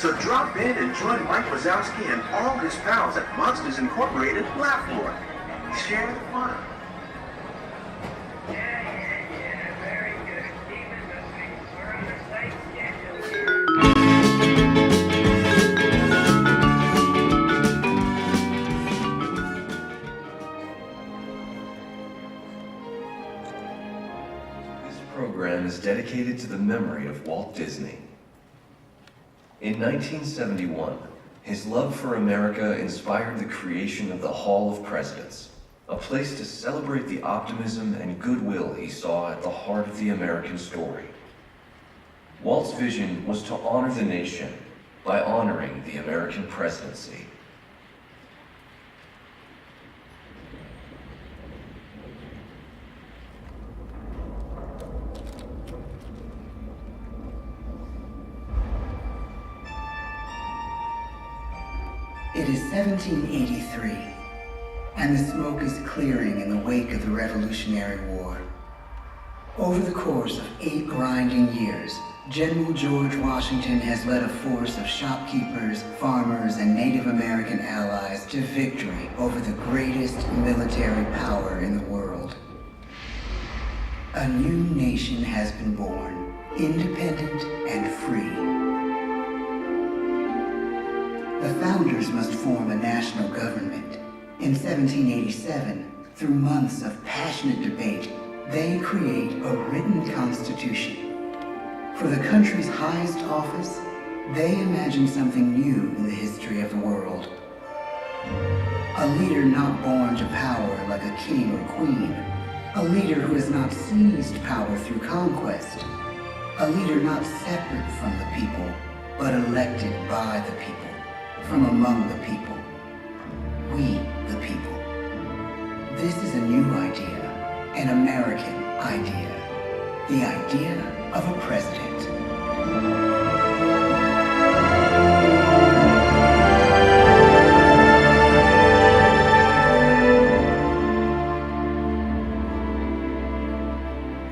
So drop in and join Mike Wazowski and all his pals at Monsters Incorporated Laugh Floor. Share the fun. Yeah, very good. Keep it moving. We're on a tight schedule. This program is dedicated to the memory of Walt Disney. In 1971, his love for America inspired the creation of the Hall of Presidents, a place to celebrate the optimism and goodwill he saw at the heart of the American story. Walt's vision was to honor the nation by honoring the American presidency. It is 1783, and the smoke is clearing in the wake of the Revolutionary War. Over the course of 8 grinding years, General George Washington has led a force of shopkeepers, farmers, and Native American allies to victory over the greatest military power in the world. A new nation has been born, independent and free. The founders must form a national government. In 1787, through months of passionate debate, they create a written constitution. For the country's highest office, they imagine something new in the history of the world. A leader not born to power like a king or queen. A leader who has not seized power through conquest. A leader not separate from the people, but elected by the people. From among the people. We, the people. This is a new idea, an American idea. The idea of a president.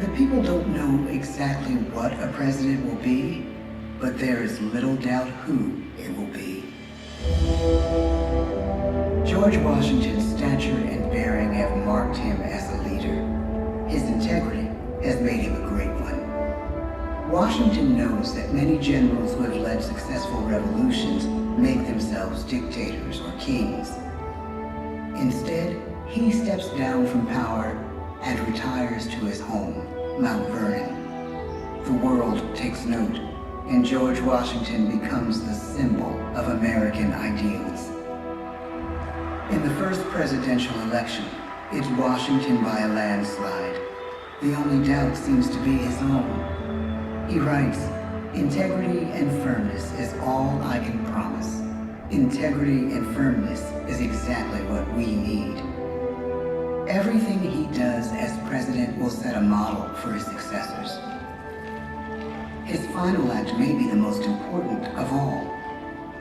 The people don't know exactly what a president will be, but there is little doubt who it will be. George Washington's stature and bearing have marked him as a leader. His integrity has made him a great one. Washington knows that many generals who have led successful revolutions make themselves dictators or kings. Instead, he steps down from power and retires to his home, Mount Vernon. The world takes note, and George Washington becomes the symbol of American ideals. In the first presidential election, it's Washington by a landslide. The only doubt seems to be his own. He writes, "Integrity and firmness is all I can promise. Integrity and firmness is exactly what we need." Everything he does as president will set a model for his successors. His final act may be the most important of all.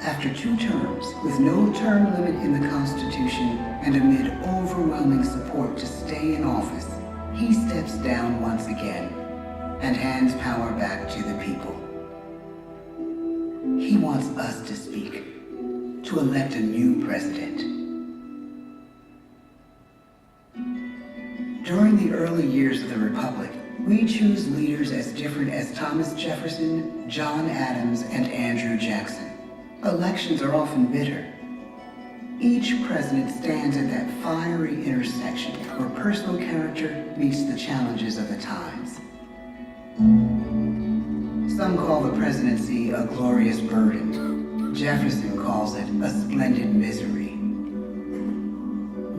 After 2 terms, with no term limit in the Constitution and amid overwhelming support to stay in office, he steps down once again and hands power back to the people. He wants us to speak, to elect a new president. During the early years of the Republic, we choose leaders as different as Thomas Jefferson, John Adams, and Andrew Jackson. Elections are often bitter. Each president stands at that fiery intersection where personal character meets the challenges of the times. Some call the presidency a glorious burden. Jefferson calls it a splendid misery.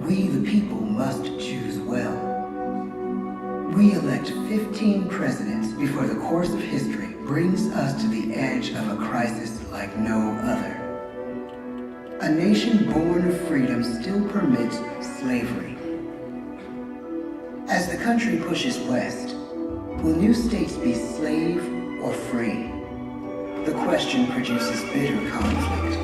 We, the people, must choose well. We elect 15 presidents before the course of history brings us to the edge of a crisis like no other. A nation born of freedom still permits slavery. As the country pushes west, will new states be slave or free? The question produces bitter conflict.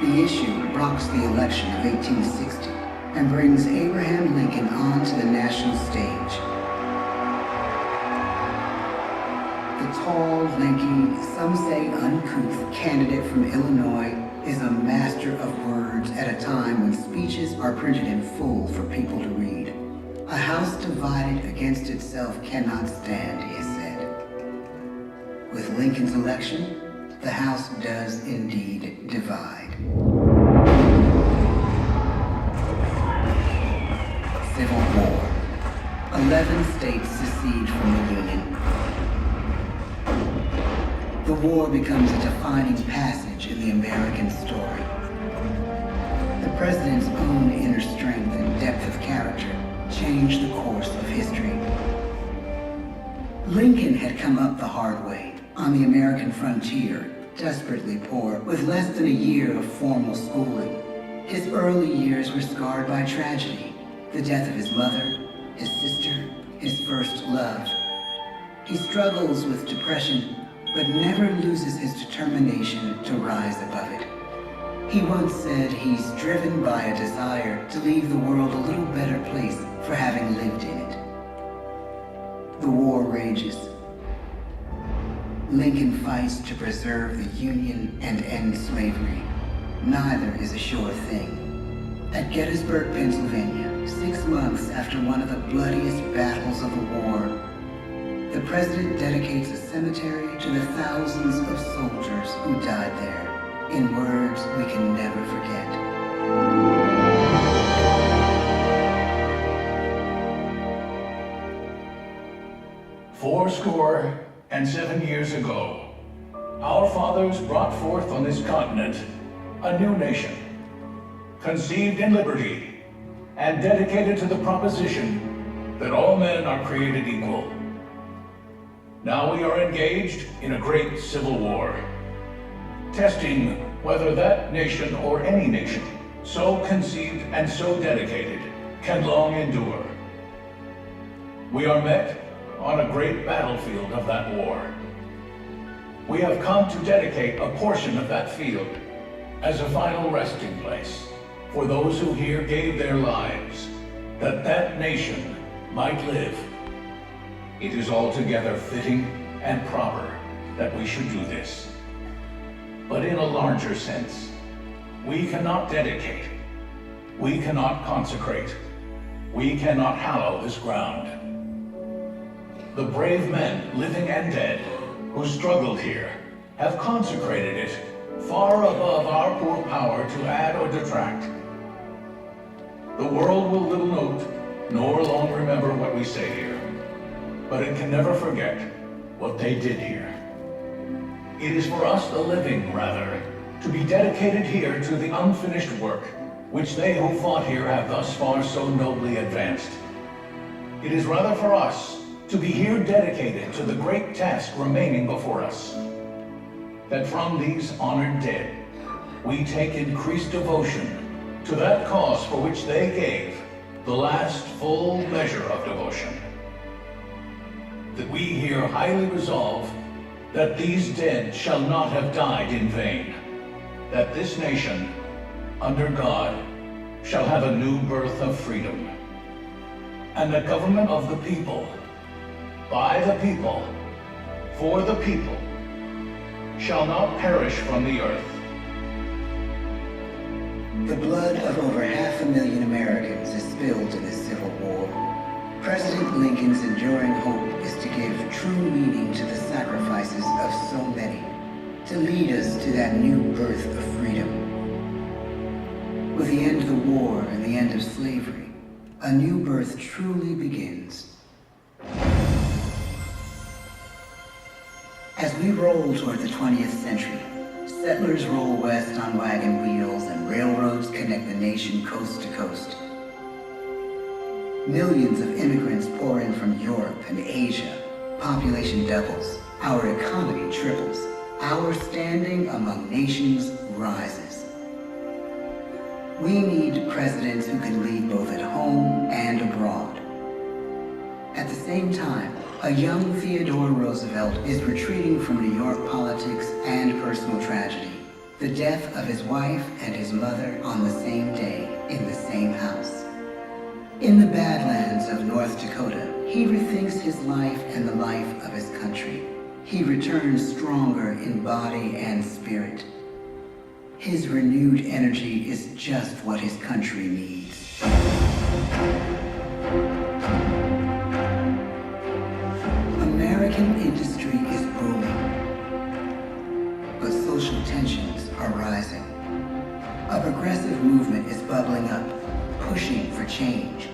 The issue rocks the election of 1860 and brings Abraham Lincoln onto the national stage. The tall, lanky, some say uncouth candidate from Illinois is a master of words at a time when speeches are printed in full for people to read. A house divided against itself cannot stand, he has said. With Lincoln's election, the House does indeed divide. Civil War. 11 states secede from the Union. The war becomes a defining passage in the American story. The president's own inner strength and depth of character changed the course of history. Lincoln had come up the hard way, on the American frontier, desperately poor, with less than a year of formal schooling. His early years were scarred by tragedy, the death of his mother, his sister, his first love. He struggles with depression, but never loses his determination to rise above it. He once said he's driven by a desire to leave the world a little better place for having lived in it. The war rages. Lincoln fights to preserve the Union and end slavery. Neither is a sure thing. At Gettysburg, Pennsylvania, 6 months after one of the bloodiest battles of the war, the president dedicates a cemetery to the thousands of soldiers who died there, in words we can never forget. Fourscore and 7 years ago, our fathers brought forth on this continent a new nation, conceived in liberty and dedicated to the proposition that all men are created equal. Now we are engaged in a great civil war, testing whether that nation or any nation so conceived and so dedicated can long endure. We are met on a great battlefield of that war. We have come to dedicate a portion of that field as a final resting place for those who here gave their lives, that that nation might live. It is altogether fitting and proper that we should do this. But in a larger sense, we cannot dedicate, we cannot consecrate, we cannot hallow this ground. The brave men, living and dead, who struggled here, have consecrated it far above our poor power to add or detract. The world will little note, nor long remember what we say here, but it can never forget what they did here. It is for us, the living, rather, to be dedicated here to the unfinished work which they who fought here have thus far so nobly advanced. It is rather for us to be here dedicated to the great task remaining before us, that from these honored dead we take increased devotion to that cause for which they gave the last full measure of devotion. That we here highly resolve that these dead shall not have died in vain, that this nation, under God, shall have a new birth of freedom, and the government of the people, by the people, for the people, shall not perish from the earth. The blood of over 500,000 Americans is spilled in this Civil War. President Lincoln's enduring hope is to give true meaning to the sacrifices of so many, to lead us to that new birth of freedom. With the end of the war and the end of slavery, a new birth truly begins. As we roll toward the 20th century, settlers roll west on wagon wheels and railroads connect the nation coast to coast. Millions of immigrants pour in from Europe and Asia. Population doubles. Our economy triples. Our standing among nations rises. We need presidents who can lead both at home and abroad. At the same time, a young Theodore Roosevelt is retreating from New York politics and personal tragedy. The death of his wife and his mother on the same day in the same house. In the Badlands of North Dakota, he rethinks his life and the life of his country. he returns stronger in body and spirit. His renewed energy is just what his country needs. American industry is booming, but social tensions are rising. A progressive movement is bubbling up, pushing for change,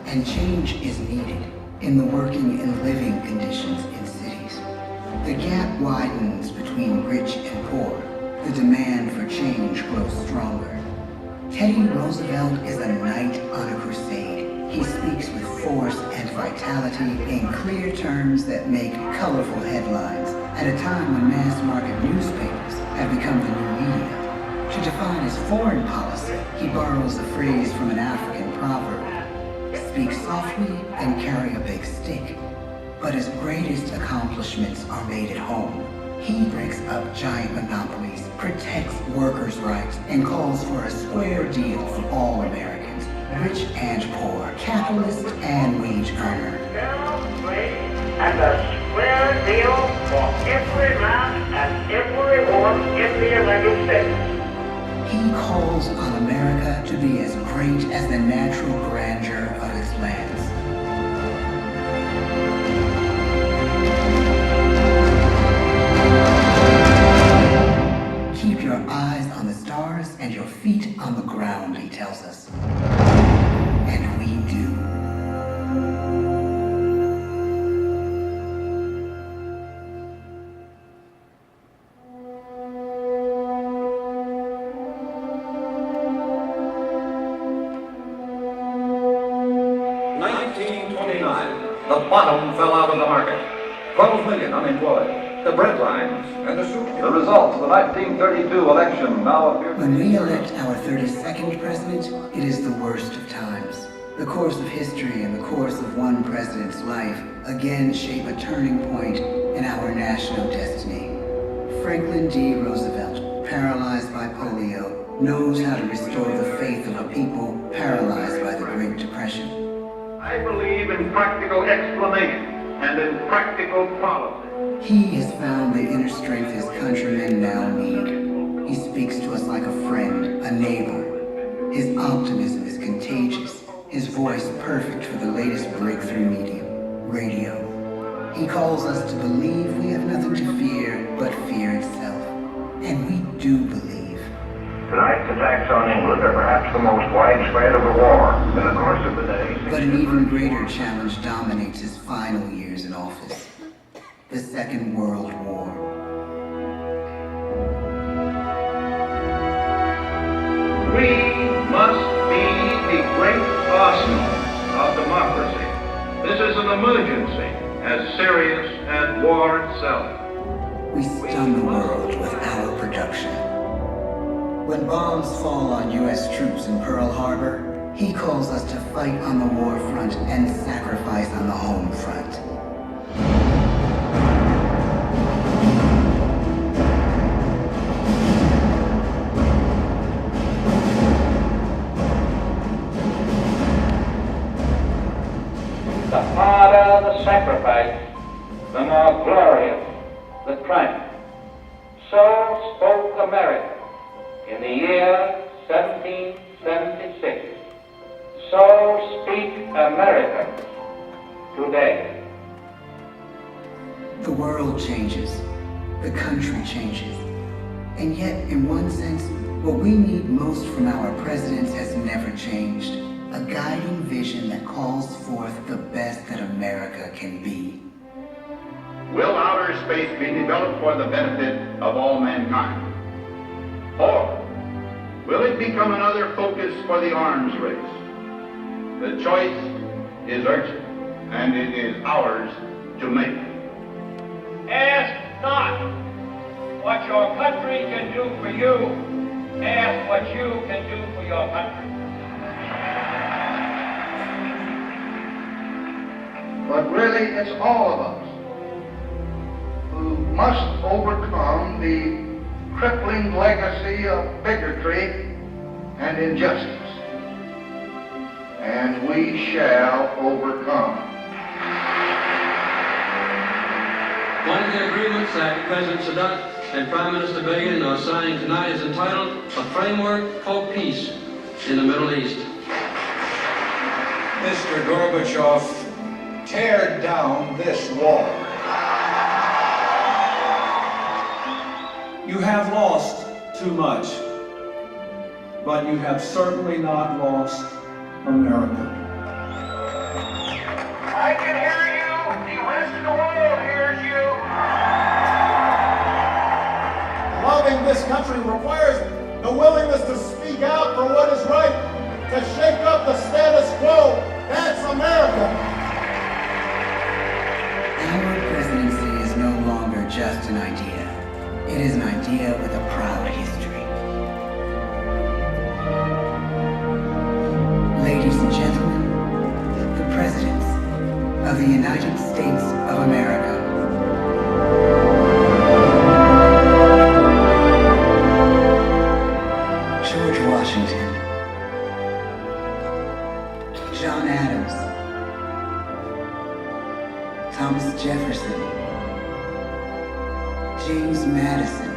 and change is needed in the working and living conditions in cities. The gap widens between rich and poor. The demand for change grows stronger. Teddy Roosevelt is a knight on a crusade. He speaks with force and vitality in clear terms that make colorful headlines at a time when mass market newspapers have become the new media. To define his foreign policy, he borrows a phrase from an African proverb: speak softly and carry a big stick. But his greatest accomplishments are made at home. He breaks up giant monopolies, protects workers' rights, and calls for a square deal for all Americans, rich and poor, capitalist and wage earner. And a square deal for every man and every woman in the United States. He calls on America to be as great as the natural grandeur of its lands. Keep your eyes on the stars and your feet on the ground, he tells us. And we do. The bottom fell out of the market. 12 million unemployed. The bread lines and the soup. The results of the 1932 election now appear. When we elect our 32nd president, it is the worst of times. The course of history and the course of one president's life again shape a turning point in our national destiny. Franklin D. Roosevelt, paralyzed by polio, knows how to restore the faith of a people paralyzed by the Great Depression. I believe in practical explanation and in practical policy. He has found the inner strength his countrymen now need. He speaks to us like a friend, a neighbor. His optimism is contagious, his voice perfect for the latest breakthrough medium, radio. He calls us to believe we have nothing to fear but fear itself. And we do believe. Tonight's attacks on England are perhaps the most widespread of the war in the course of the day. But an even greater challenge dominates his final years in office. The Second World War. We must be the great arsenal of democracy. This is an emergency as serious as war itself. We stun the world with our production. When bombs fall on U.S. troops in Pearl Harbor, he calls us to fight on the war front and sacrifice on the home front. The harder the sacrifice, the more glorious the triumph. So spoke America in the year 1776. So speak Americans today. The world changes. The country changes. And yet, in one sense, what we need most from our presidents has never changed. A guiding vision that calls forth the best that America can be. Will outer space be developed for the benefit of all mankind? Or will it become another focus for the arms race? The choice is urgent, and it is ours to make. Ask not what your country can do for you. Ask what you can do for your country. But really, it's all of us who must overcome the crippling legacy of bigotry and injustice. And we shall overcome. One of the agreements that President Sadat and Prime Minister Begin are signing tonight is entitled A Framework for Peace in the Middle East. Mr. Gorbachev, tear down this wall. You have lost too much, but you have certainly not lost America. I can hear you. The rest of the world hears you. Loving this country requires the willingness to speak out for what is right, to shake up the status quo. That's America. Our presidency is no longer just an idea. It is an idea with a proud history. Ladies and gentlemen, the presidents of the United States of America. George Washington, John Adams, Thomas Jefferson, James Madison,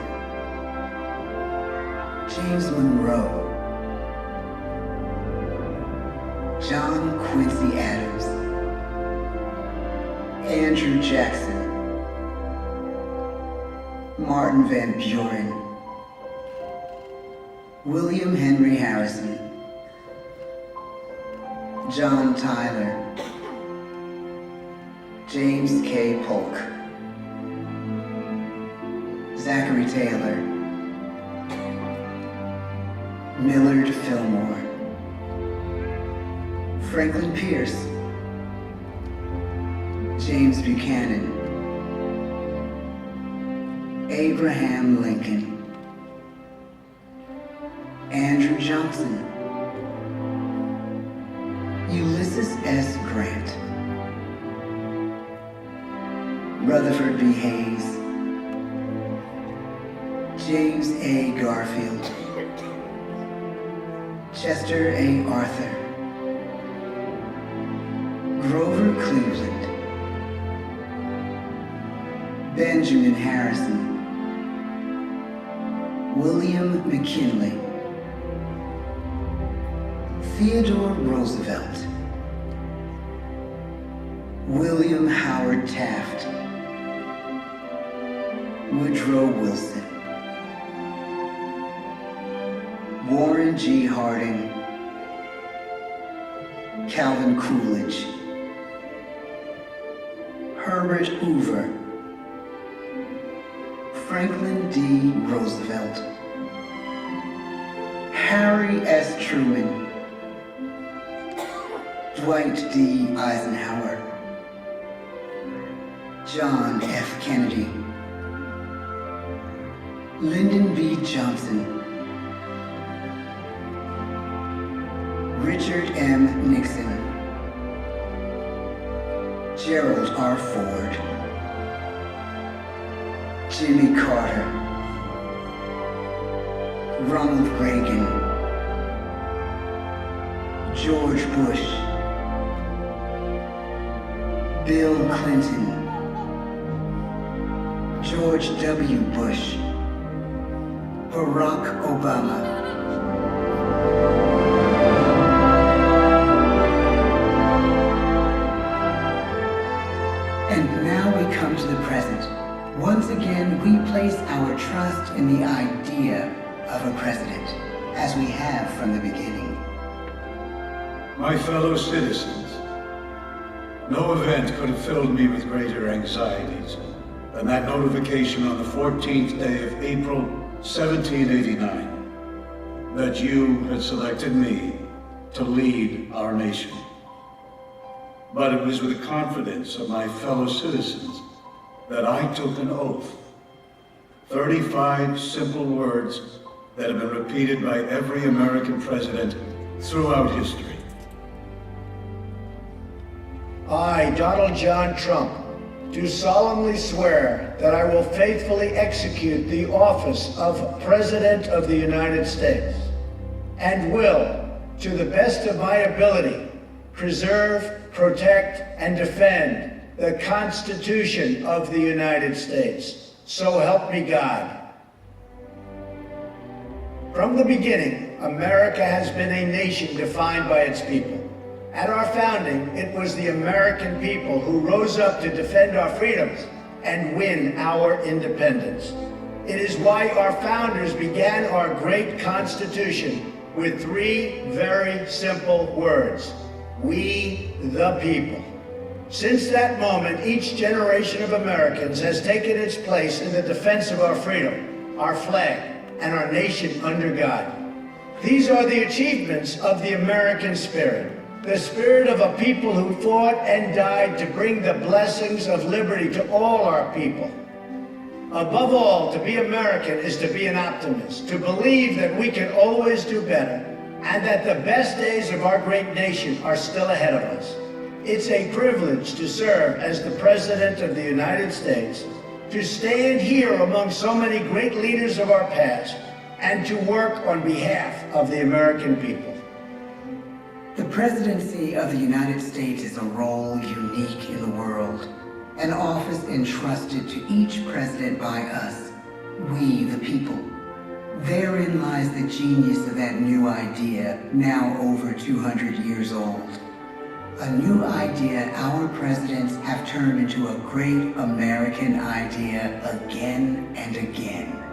James Monroe, John Quincy Adams, Andrew Jackson, Martin Van Buren, William Henry Harrison, John Tyler, James K. Polk, Zachary Taylor, Millard Fillmore, Franklin Pierce, James Buchanan, Abraham Lincoln, Andrew Johnson, Ulysses S. Grant, Rutherford B. Hayes, James A. Garfield, Chester A. Arthur, Grover Cleveland, Benjamin Harrison, William McKinley, Theodore Roosevelt, William Howard Taft, Woodrow Wilson, Warren G. Harding, Calvin Coolidge, Herbert Hoover, Franklin D. Roosevelt, Harry S. Truman, Dwight D. Eisenhower, John F. Kennedy, Lyndon B. Johnson, Richard M. Nixon, Gerald R. Ford, Jimmy Carter, Ronald Reagan, George Bush, Bill Clinton, George W. Bush, Barack Obama. And now we come to the present. Once again, we place our trust in the idea of a president, as we have from the beginning. My fellow citizens, no event could have filled me with greater anxieties than that notification on the 14th day of April, 1789, that you had selected me to lead our nation. But it was with the confidence of my fellow citizens that I took an oath. 35 simple words that have been repeated by every American president throughout history. I, Donald John Trump, do solemnly swear that I will faithfully execute the office of President of the United States and will, to the best of my ability, preserve, protect, and defend the Constitution of the United States. So help me God. From the beginning, America has been a nation defined by its people. At our founding, it was the American people who rose up to defend our freedoms and win our independence. It is why our founders began our great Constitution with three very simple words: we the people. Since that moment, each generation of Americans has taken its place in the defense of our freedom, our flag, and our nation under God. These are the achievements of the American spirit, the spirit of a people who fought and died to bring the blessings of liberty to all our people. Above all, to be American is to be an optimist, to believe that we can always do better, and that the best days of our great nation are still ahead of us. It's a privilege to serve as the President of the United States, to stand here among so many great leaders of our past, and to work on behalf of the American people. The presidency of the United States is a role unique in the world, an office entrusted to each president by us, we the people. Therein lies the genius of that new idea, now over 200 years old. A new idea our presidents have turned into a great American idea again and again.